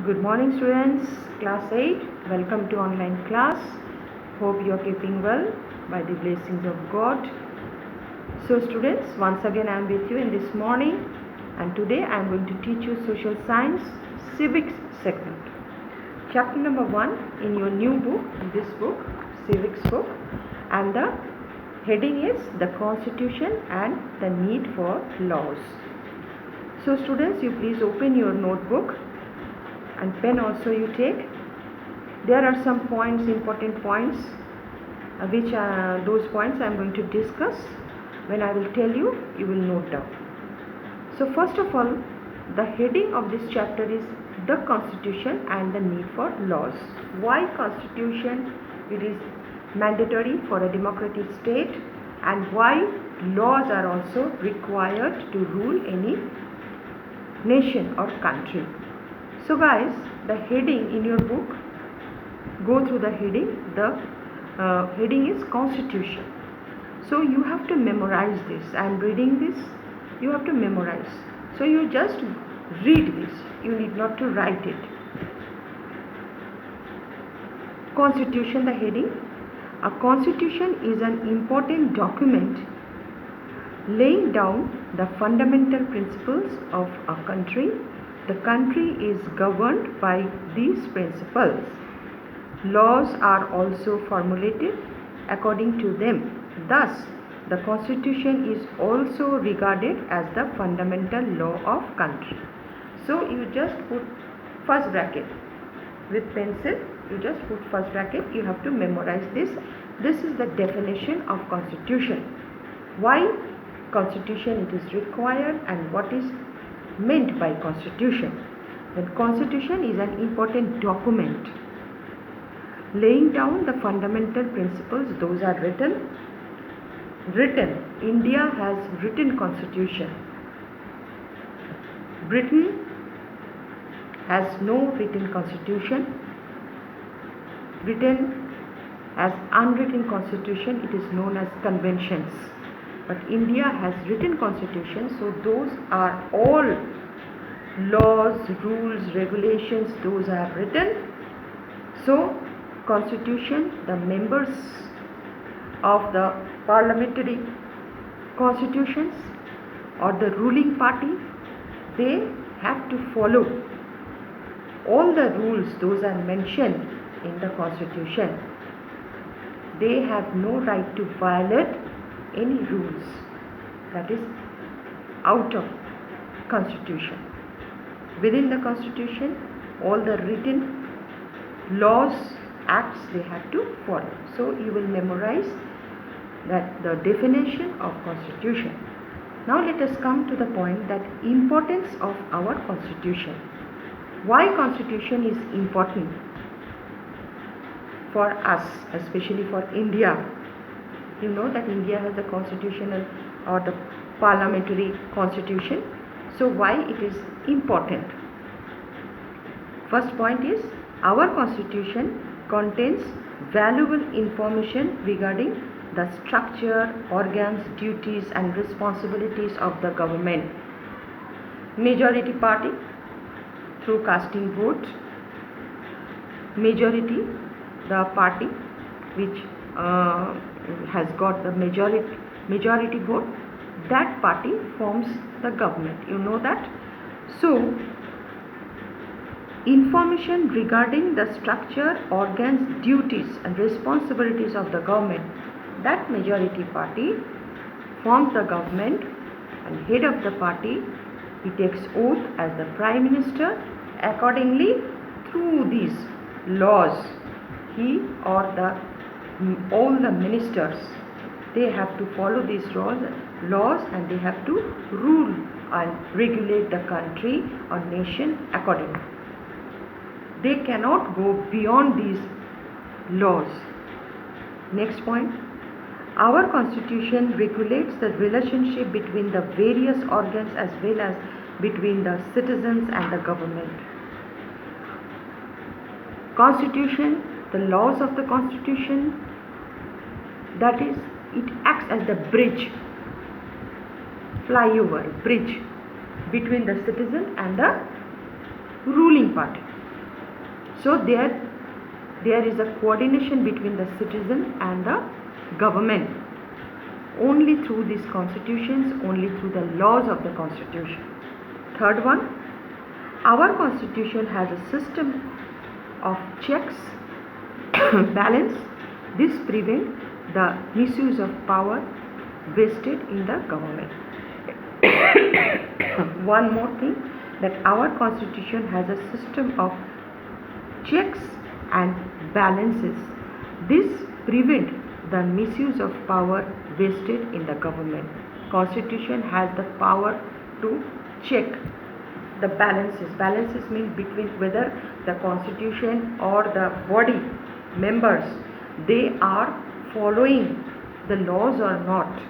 Good morning students, class 8, welcome to online class. Hope you are keeping well by the blessings of God. So students, once again I am with you in this morning, and today I am going to teach you social science civics segment. Chapter number 1 in your new book, this book, civics book, and the heading is the Constitution and the need for laws. So students, you please open your notebook and pen also you take. There are some points, important points, which those points I am going to discuss. When I will tell you, you will note down. So first of all, the heading of this chapter is the Constitution and the need for laws. Why Constitution? It is mandatory for a democratic state, and why laws are also required to rule any nation or country. So guys, the heading in your book, go through the heading. The heading is Constitution. So you have to memorize this. I am reading this. You have to memorize. So you just read this. You need not to write it. Constitution, the heading. A constitution is an important document laying down the fundamental principles of a country. The country is governed by these principles. Laws are also formulated according to them. Thus, the Constitution is also regarded as the fundamental law of country. So, you just put first bracket with pencil. You just put first bracket. You have to memorize this. This is the definition of Constitution. Why Constitution it is required and what is meant by Constitution. The Constitution is an important document laying down the fundamental principles. Those are written. India has written Constitution. Britain has no written Constitution. Britain has unwritten Constitution. It is known as conventions. But India has written Constitution, so those are all laws, rules, regulations, those are written. So, Constitution, the members of the parliamentary constitutions or the ruling party, they have to follow all the rules, those are mentioned in the Constitution. They have no right to violate any rules that is out of Constitution. Within the Constitution, all the written laws, acts they have to follow. So you will memorize that the definition of Constitution. Now let us come to the point that importance of our Constitution. Why Constitution is important for us, especially for India. You know that India has a constitutional or the parliamentary constitution. So why it is important? First point is our constitution contains valuable information regarding the structure, organs, duties and responsibilities of the government. Majority party through casting vote. Majority, the party which has got the majority vote, that party forms the government. You know that. So, information regarding the structure, organs, duties and responsibilities of the government, that majority party forms the government, and head of the party, he takes oath as the Prime Minister. Accordingly, through these laws, he or all the ministers, they have to follow these laws and they have to rule and regulate the country or nation accordingly. They cannot go beyond these laws. Next point, our constitution regulates the relationship between the various organs as well as between the citizens and the government. Constitution, the laws of the Constitution, that is, it acts as the bridge, flyover, bridge between the citizen and the ruling party. So there is a coordination between the citizen and the government only through these constitutions, only through the laws of the constitution. Third one, our constitution has a system of checks, balance. This prevents the misuse of power vested in the government. One more thing, that our constitution has a system of checks and balances. This prevents the misuse of power vested in the government. Constitution has the power to check the balances. Balances mean between whether the constitution or the body members, they are following the laws or not.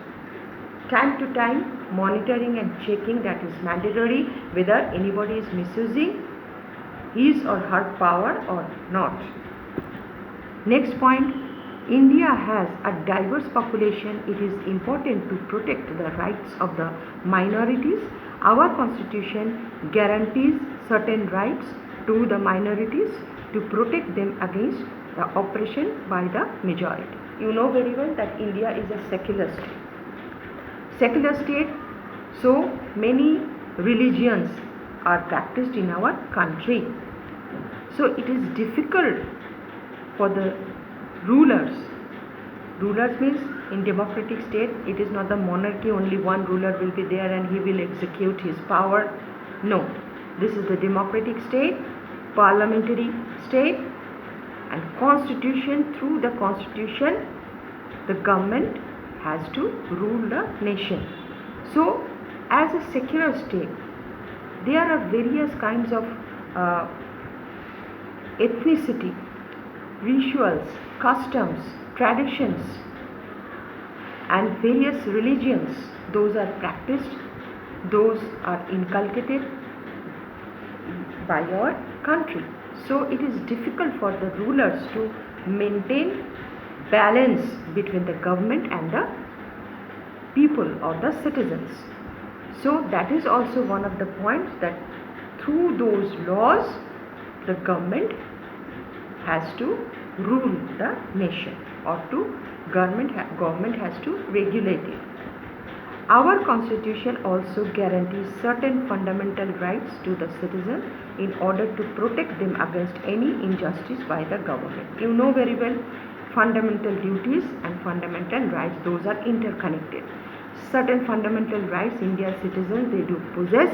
Time to time monitoring and checking, that is mandatory, whether anybody is misusing his or her power or not. Next point, India has a diverse population. It is important to protect the rights of the minorities. Our constitution guarantees certain rights to the minorities to protect them against the oppression by the majority. You know very well that India is a secular state. Secular state, so many religions are practiced in our country. So it is difficult for the rulers. Rulers means in democratic state, it is not the monarchy, only one ruler will be there and he will execute his power. No, this is the democratic state, parliamentary state, and constitution. Through the constitution, the government has to rule the nation. So as a secular state, there are various kinds of ethnicity, rituals, customs, traditions, and various religions. Those are practiced, those are inculcated by your country. So it is difficult for the rulers to maintain balance between the government and the people or the citizens. So that is also one of the points, that through those laws the government has to rule the nation, or government has to regulate it. Our constitution also guarantees certain fundamental rights to the citizen in order to protect them against any injustice by the government. You know very well, fundamental duties and fundamental rights, those are interconnected. Certain fundamental rights India's citizens, they do possess,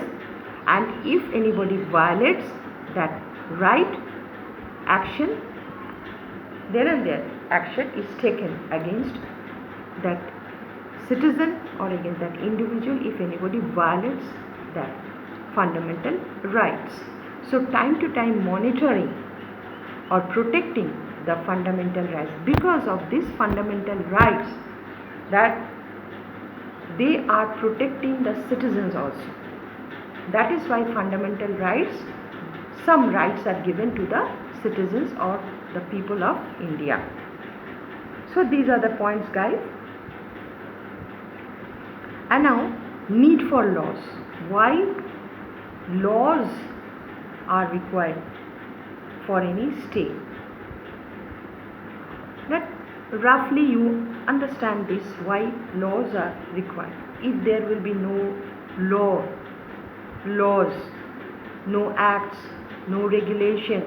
and if anybody violates that right, action, then and there action is taken against that citizen or against that individual if anybody violates that fundamental rights. So time to time monitoring or protecting the fundamental rights, because of these fundamental rights, that they are protecting the citizens also. That is why fundamental rights, some rights are given to the citizens or the people of India. So these are the points, guys. And now, need for laws. Why laws are required for any state? That roughly you understand this, why laws are required. If there will be no laws, no acts, no regulation,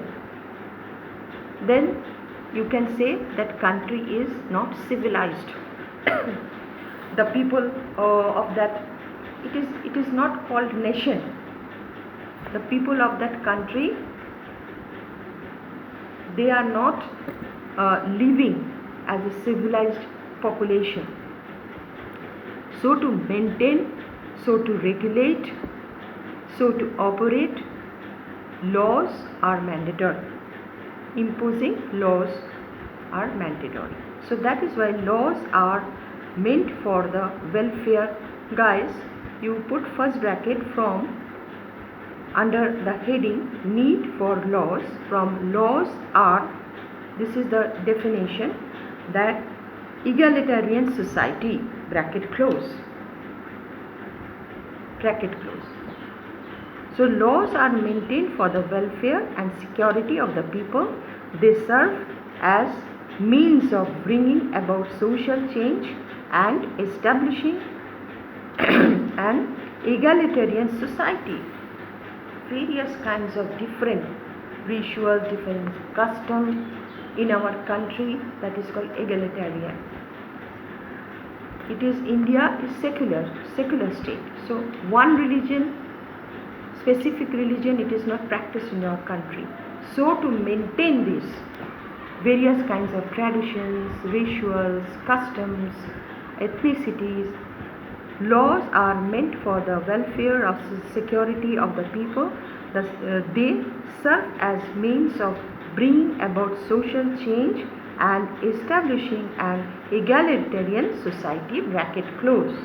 then you can say that country is not civilized. The people of that, it is not called nation. The people of that country, they are not living as a civilized population. So to maintain, so to regulate, so to operate, laws are mandatory. Imposing laws are mandatory. So that is why laws are meant for the welfare. Guys, you put first bracket from under the heading need for laws. From laws are, this is the definition, that egalitarian society, bracket close, bracket close. So laws are maintained for the welfare and security of the people. They serve as means of bringing about social change and establishing an egalitarian society. Various kinds of different rituals, different customs in our country, that is called egalitarian. It is India is secular state. So one religion, specific religion, it is not practiced in our country. So to maintain this, various kinds of traditions, rituals, customs, ethnicities, laws are meant for the welfare of security of the people. Thus, they serve as means of bringing about social change and establishing an egalitarian society, bracket close.